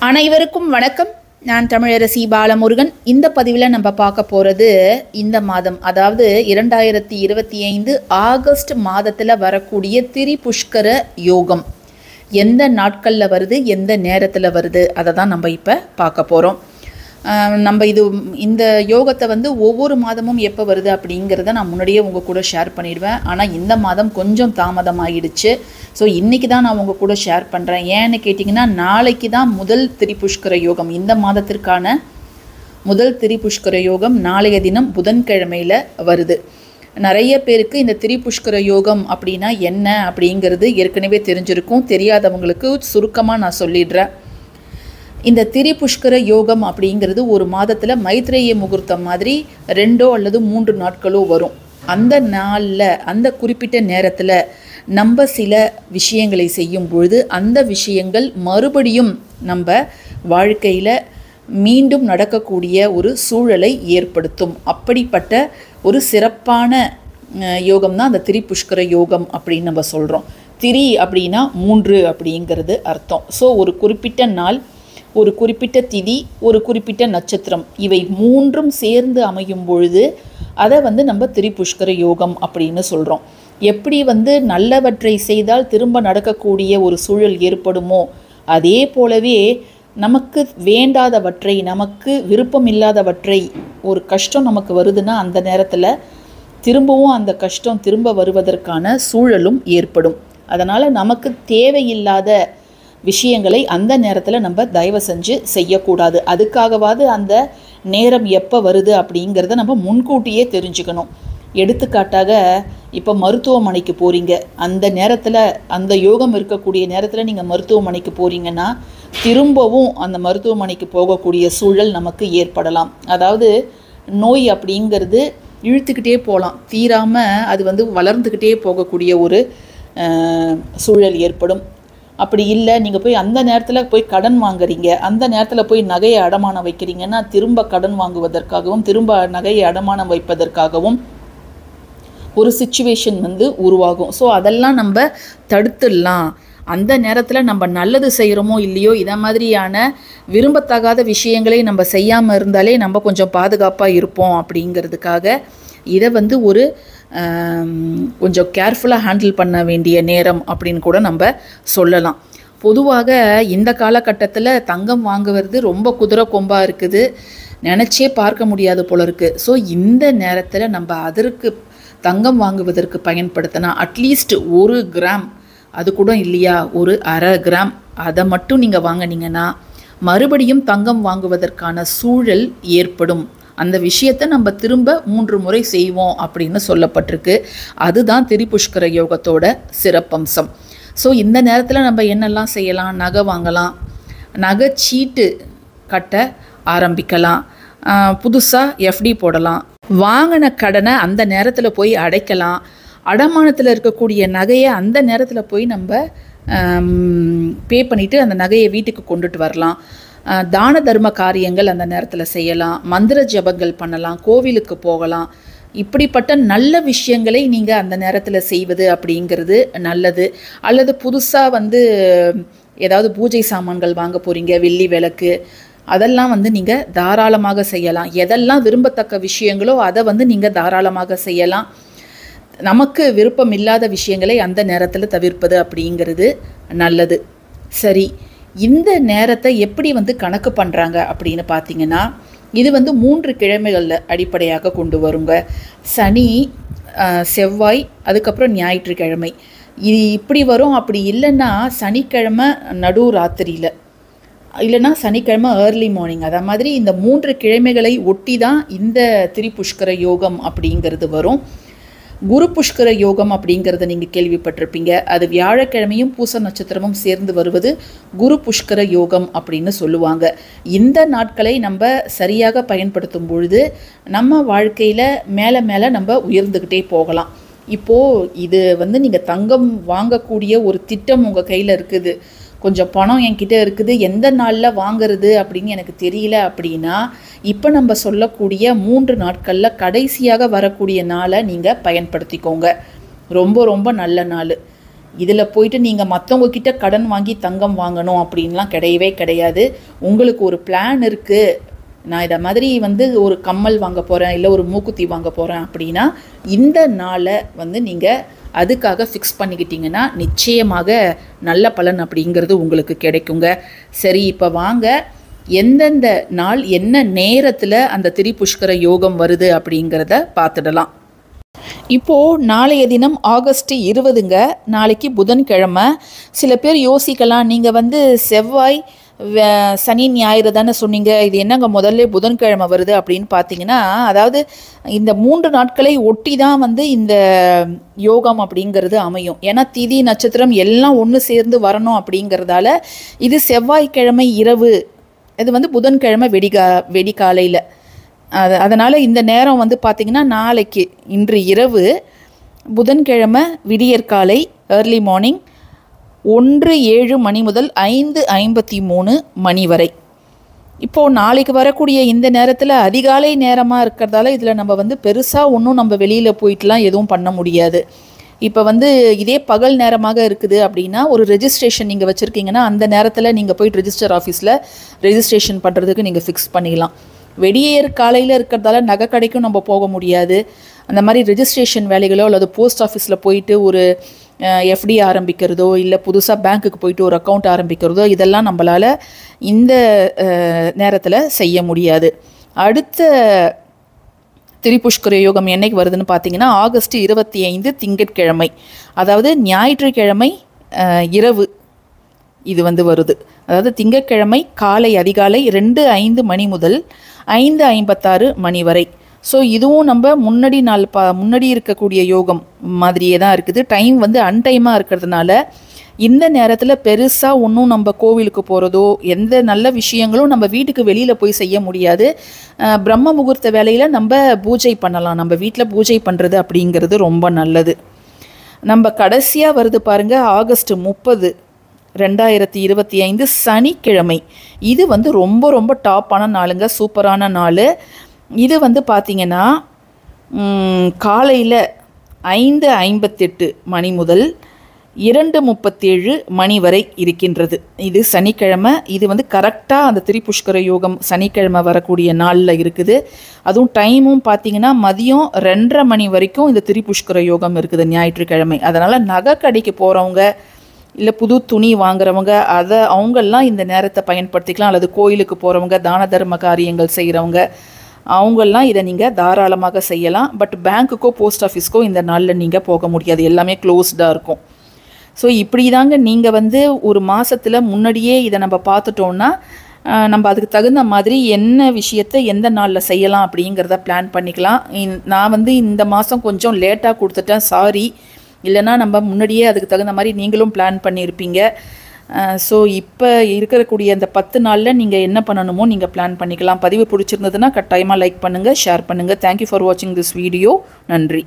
அனைவருக்கும் வணக்கம். நான் தமிழரசி பாலமுருகன். இந்த பதிவில் நம்ம பார்க்க போகிறது இந்த மாதம், அதாவது 2025 ஆகஸ்ட் மாதத்தில் வரக்கூடிய திரிபுஷ்கர யோகம் எந்த நாட்களில் வருது, எந்த நேரத்தில் வருது, அதை தான் நம்ம இப்போ பார்க்க போகிறோம். நம்ம இந்த யோகத்தை ஒவ்வொரு மாதமும் எப்போ வருது அப்படிங்கிறத நான் முன்னாடியே உங்கள் கூட ஷேர் பண்ணிடுவேன். ஆனால் இந்த மாதம் கொஞ்சம் தாமதமாகிடுச்சு. ஸோ இன்றைக்கி தான் நான் உங்கள் கூட ஷேர் பண்ணுறேன். ஏன்னு கேட்டிங்கன்னா, நாளைக்கு தான் முதல் திரிபுஷ்கர யோகம், இந்த மாதத்திற்கான முதல் திரிபுஷ்கர யோகம் நாளைய தினம் புதன்கிழமையில் வருது. நிறைய பேருக்கு இந்த திரிபுஷ்கர யோகம் அப்படின்னா என்ன அப்படிங்கிறது ஏற்கனவே தெரிஞ்சிருக்கும். தெரியாதவங்களுக்கு சுருக்கமாக நான் சொல்லிடுறேன். இந்த திரிபுஷ்கர யோகம் அப்படிங்கிறது ஒரு மாதத்தில் மைத்ரேய முகூர்த்தம் மாதிரி 2 அல்லது 3 நாட்களோ வரும். அந்த நாளில், அந்த குறிப்பிட்ட நேரத்தில் நம்ம சில விஷயங்களை செய்யும் பொழுது அந்த விஷயங்கள் மறுபடியும் நம்ம வாழ்க்கையில் மீண்டும் நடக்கக்கூடிய ஒரு சூழலை ஏற்படுத்தும். அப்படிப்பட்ட ஒரு சிறப்பான யோகம் தான் அந்த திரிபுஷ்கர யோகம் அப்படின்னு நம்ம சொல்கிறோம். திரி அப்படின்னா 3 அப்படிங்கிறது அர்த்தம். ஸோ ஒரு குறிப்பிட்ட நாள், ஒரு குறிப்பிட்ட திதி, ஒரு குறிப்பிட்ட நட்சத்திரம், இவை 3ம் சேர்ந்து அமையும் பொழுது அதை நம்ம திரிபுஷ்கர யோகம் அப்படின்னு சொல்கிறோம். எப்படி நல்லவற்றை செய்தால் திரும்ப நடக்கக்கூடிய ஒரு சூழல் ஏற்படுமோ, அதே போலவே நமக்கு வேண்டாதவற்றை, நமக்கு விருப்பம் இல்லாதவற்றை, ஒரு கஷ்டம் நமக்கு வருதுன்னா அந்த நேரத்தில் திரும்பவும் அந்த கஷ்டம் திரும்ப வருவதற்கான சூழலும் ஏற்படும். அதனால் நமக்கு தேவையில்லாத விஷயங்களை அந்த நேரத்தில் நம்ம தயவு செஞ்சு செய்யக்கூடாது. அதுக்காகவாது அந்த நேரம் எப்போ வருது அப்படிங்கிறத நம்ம முன்கூட்டியே தெரிஞ்சுக்கணும். எடுத்துக்காட்டாக, இப்போ மருத்துவமனைக்கு போகிறீங்க, அந்த நேரத்தில், அந்த யோகம் இருக்கக்கூடிய நேரத்தில் நீங்கள் மருத்துவமனைக்கு போகிறீங்கன்னா திரும்பவும் அந்த மருத்துவமனைக்கு போகக்கூடிய சூழல் நமக்கு ஏற்படலாம். அதாவது நோய் அப்படிங்கிறது இழுத்துக்கிட்டே போகலாம், தீராமல் அது வளர்ந்துக்கிட்டே போகக்கூடிய ஒரு சூழல் ஏற்படும். அப்படி இல்லை, நீங்கள் போய் அந்த நேரத்தில் போய் கடன் வாங்குறீங்க, அந்த நேரத்தில் போய் நகையை அடமானம் வைக்கிறீங்கன்னா திரும்ப கடன் வாங்குவதற்காகவும் திரும்ப நகையை அடமானம் வைப்பதற்காகவும் ஒரு சிச்சுவேஷன் உருவாகும். ஸோ அதெல்லாம் நம்ம தடுத்துடலாம். அந்த நேரத்தில் நம்ம நல்லது செய்கிறோமோ இல்லையோ, இதை மாதிரியான விரும்பத்தகாத விஷயங்களை நம்ம செய்யாமல் இருந்தாலே நம்ம கொஞ்சம் பாதுகாப்பாக இருப்போம். அப்படிங்கிறதுக்காக இதை ஒரு கொஞ்சம் கேர்ஃபுல்லாக ஹேண்டில் பண்ண வேண்டிய நேரம் அப்படின்னு கூட நம்ம சொல்லலாம். பொதுவாக இந்த காலகட்டத்தில் தங்கம் வாங்குவது ரொம்ப குதிரை கொம்பாக இருக்குது, நினச்சே பார்க்க முடியாது போல இருக்குது. ஸோ இந்த நேரத்தில் நம்ம அதற்கு தங்கம் வாங்குவதற்கு பயன்படுத்தினா அட்லீஸ்ட் 1 கிராம், அது கூட இல்லையா, ஒரு 1/2 கிராம், அதை மட்டும் நீங்கள் வாங்கினீங்கன்னா மறுபடியும் தங்கம் வாங்குவதற்கான சூழல் ஏற்படும். அந்த விஷயத்தை நம்ம திரும்ப 3 முறை செய்வோம் அப்படின்னு சொல்லப்பட்டிருக்கு. அதுதான் திரிபுஷ்கர யோகத்தோட சிறப்பம்சம். ஸோ இந்த நேரத்தில் நம்ம என்னெல்லாம் செய்யலாம்? நகை வாங்கலாம், நகை சீட்டு கட்ட ஆரம்பிக்கலாம், புதுசாக எஃப்டி போடலாம், வாங்கின கடனை அந்த நேரத்தில் போய் அடைக்கலாம், அடமானத்தில் இருக்கக்கூடிய நகையை அந்த நேரத்தில் போய் நம்ம பே பண்ணிவிட்டு அந்த நகையை வீட்டுக்கு கொண்டுட்டு வரலாம், தான தர்ம காரியங்கள் அந்த நேரத்தில் செய்யலாம், மந்திர ஜபங்கள் பண்ணலாம், கோவிலுக்கு போகலாம். இப்படிப்பட்ட நல்ல விஷயங்களை நீங்கள் அந்த நேரத்தில் செய்வது அப்படிங்கிறது நல்லது. அல்லது புதுசாக ஏதாவது பூஜை சாமான்கள் வாங்க போகிறீங்க, வெள்ளி விளக்கு, அதெல்லாம் நீங்கள் தாராளமாக செய்யலாம். எதெல்லாம் விரும்பத்தக்க விஷயங்களோ அதை நீங்கள் தாராளமாக செய்யலாம். நமக்கு விருப்பம் இல்லாத விஷயங்களை அந்த நேரத்தில் தவிர்ப்பது அப்படிங்கிறது நல்லது. சரி, இந்த நேரத்தை எப்படி கணக்கு பண்ணுறாங்க அப்படின்னு பார்த்தீங்கன்னா, இது 3 கிழமைகளில் அடிப்படையாக கொண்டு வருங்க. சனி, செவ்வாய், அதுக்கப்புறம் ஞாயிற்றுக்கிழமை, இது இப்படி வரும். அப்படி இல்லைன்னா சனிக்கிழமை நடு ராத்திரியில், இல்லைன்னா சனிக்கிழமை ஏர்லி மார்னிங், அதை மாதிரி இந்த 3 கிழமைகளை ஒட்டி தான் இந்த திரிபுஷ்கர யோகம் அப்படிங்கிறது வரும். குரு புஷ்கர யோகம் அப்படிங்கிறத நீங்கள் கேள்விப்பட்டிருப்பீங்க. அது வியாழக்கிழமையும் பூச நட்சத்திரமும் சேர்ந்து வருவது குரு புஷ்கர யோகம் அப்படின்னு சொல்லுவாங்க. இந்த நாட்களை நம்ம சரியாக பயன்படுத்தும் பொழுது நம்ம வாழ்க்கையில் மேலே மேலே நம்ம உயர்ந்துக்கிட்டே போகலாம். இப்போது இது நீங்கள் தங்கம் வாங்கக்கூடிய ஒரு திட்டம் உங்கள் கையில் இருக்குது, கொஞ்சம் பணம் என்கிட்ட இருக்குது, எந்த நாளில் வாங்கிறது அப்படின்னு எனக்கு தெரியல அப்படின்னா, இப்போ நம்ம சொல்லக்கூடிய 3 நாட்களில் கடைசியாக வரக்கூடிய நாளை நீங்கள் பயன்படுத்திக்கோங்க. ரொம்ப ரொம்ப நல்ல நாள். இதில் போயிட்டு நீங்கள் மற்றவங்க கிட்ட கடன் வாங்கி தங்கம் வாங்கணும் அப்படின்லாம் கிடையவே கிடையாது. உங்களுக்கு ஒரு பிளான் இருக்குது, நான் இதை மாதிரி வந்து ஒரு கம்மல் வாங்க போகிறேன், இல்லை ஒரு மூக்குத்தி வாங்க போகிறேன் அப்படின்னா இந்த நாளை வந்து நீங்கள் அதுக்காக ஃபிக்ஸ் பண்ணிக்கிட்டிங்கன்னா நிச்சயமாக நல்ல பலன் அப்படிங்கிறது உங்களுக்கு கிடைக்குங்க. சரி, இப்போ வாங்க எந்தெந்த நாள் என்ன நேரத்தில் அந்த திரிபுஷ்கர யோகம் வருது அப்படிங்கிறத பார்த்துடலாம். இப்போது நாளைய தினம் ஆகஸ்ட் 20ங்க, நாளைக்கு புதன்கிழமை. சில பேர் யோசிக்கலாம், நீங்கள் வந்து செவ்வாய் சனி ஞாயிறு தானே சொன்னீங்க, இது என்னங்க முதல்ல புதன்கிழமை வருது அப்படின்னு பார்த்தீங்கன்னா, அதாவது இந்த 3 நாட்களை ஒட்டி தான் வந்து இந்த யோகம் அப்படிங்கிறது அமையும். ஏன்னா திதி நட்சத்திரம் எல்லாம் ஒன்று சேர்ந்து வரணும் அப்படிங்கிறதால இது செவ்வாய்க்கிழமை இரவு, இது வந்து புதன்கிழமை வெடிகாலையில். அதனால் இந்த நேரம் வந்து பார்த்திங்கன்னா நாளைக்கு இன்று இரவு புதன்கிழமை விடியற்காலை ஏர்லி மார்னிங் 1:07 மணி முதல் 5:53 மணி வரை. இப்போது நாளைக்கு வரக்கூடிய இந்த நேரத்தில் அதிகாலை நேரமாக இருக்கிறதால இதில் நம்ம வந்து பெருசாக ஒன்றும் நம்ம வெளியில் போயிட்டுலாம் எதுவும் பண்ண முடியாது. இப்போ வந்து இதே பகல் நேரமாக இருக்குது அப்படின்னா ஒரு ரெஜிஸ்ட்ரேஷன் நீங்கள் வச்சுருக்கீங்கன்னா அந்த நேரத்தில் நீங்கள் போயிட்டு ரெஜிஸ்டர் ஆஃபீஸில் ரெஜிஸ்ட்ரேஷன் பண்ணுறதுக்கு நீங்கள் ஃபிக்ஸ் பண்ணிக்கலாம். வெடியேறு காலையில் இருக்கிறதால நகை கடைக்கும் நம்ம போக முடியாது. அந்த மாதிரி ரெஜிஸ்ட்ரேஷன் வேலைகளோ அல்லது போஸ்ட் ஆஃபீஸில் போயிட்டு ஒரு எஃப்டி ஆரம்பிக்கிறதோ இல்லை புதுசாக பேங்க்குக்கு போயிட்டு ஒரு அக்கௌண்ட் ஆரம்பிக்கிறதோ இதெல்லாம் நம்மளால் இந்த நேரத்தில் செய்ய முடியாது. அடுத்த திரிபுஷ்கர யோகம் என்னைக்கு வருதுன்னு பார்த்தீங்கன்னா ஆகஸ்ட் 25 திங்கட்கிழமை, அதாவது ஞாயிற்றுக்கிழமை இரவு இது வந்து வருது. அதாவது திங்கட்கிழமை காலை அதிகாலை 2:05 மணி முதல் 5:56 மணி வரை. ஸோ இதுவும் நம்ம முன்னாடி இருக்கக்கூடிய யோகம் மாதிரியே தான் இருக்குது. டைம் வந்து அன்டைமாக இருக்கிறதுனால இந்த நேரத்தில் பெருசாக ஒன்றும் நம்ம கோவிலுக்கு போகிறதோ எந்த நல்ல விஷயங்களும் நம்ம வீட்டுக்கு வெளியில் போய் செய்ய முடியாது. பிரம்ம முகூர்த்த வேலையில் நம்ம பூஜை பண்ணலாம். நம்ம வீட்டில் பூஜை பண்ணுறது அப்படிங்கிறது ரொம்ப நல்லது. நம்ம கடைசியாக வருது பாருங்கள், ஆகஸ்ட் 30 2025 சனிக்கிழமை. இது வந்து ரொம்ப ரொம்ப டாப்பான நாளுங்க, சூப்பரான நாள். இது வந்து பார்த்திங்கன்னா காலையில் 5:58 மணி முதல் 2:37 மணி வரை இருக்கின்றது. இது சனிக்கிழமை. இது வந்து கரெக்டாக அந்த திரிபுஷ்கர யோகம் சனிக்கிழமை வரக்கூடிய நாளில் இருக்குது. அதுவும் டைமும் பார்த்திங்கன்னா மதியம் 2:30 மணி வரைக்கும் இந்த திரிபுஷ்கர யோகம் இருக்குது ஞாயிற்றுக்கிழமை. அதனால் நகை கடைக்கு போகிறவங்க இல்லை புது துணி வாங்குறவங்க அவங்கெல்லாம் இந்த நேரத்தை பயன்படுத்திக்கலாம். அல்லது கோயிலுக்கு போகிறவங்க, தான தர்ம காரியங்கள் செய்கிறவங்க அவங்கெல்லாம் இதை நீங்கள் தாராளமாக செய்யலாம். பட் பேங்க்குக்கோ போஸ்ட் ஆஃபீஸ்க்கோ இந்த நாளில் நீங்கள் போக முடியாது, எல்லாமே க்ளோஸ்டாக இருக்கும். ஸோ இப்படி தாங்க நீங்கள் வந்து ஒரு மாதத்தில் முன்னாடியே இதை நம்ம பார்த்துட்டோன்னா நம்ம அதுக்கு தகுந்த மாதிரி என்ன விஷயத்தை எந்த நாளில் செய்யலாம் அப்படிங்கிறத பிளான் பண்ணிக்கலாம். நான் வந்து இந்த மாதம் கொஞ்சம் லேட்டாக கொடுத்துட்டேன், சாரி. இல்லைனா நம்ம முன்னாடியே அதுக்கு தகுந்த மாதிரி நீங்களும் பிளான் பண்ணியிருப்பீங்க. ஸோ இப்போ இருக்கக்கூடிய அந்த 10 நாளில் நீங்கள் என்ன பண்ணணுமோ நீங்கள் பிளான் பண்ணிக்கலாம். பதிவு பிடிச்சிருந்ததுன்னா கட்டாயமாக லைக் பண்ணுங்கள், ஷேர் பண்ணுங்கள். தேங்க்யூ ஃபார் வாட்சிங் திஸ் வீடியோ. நன்றி.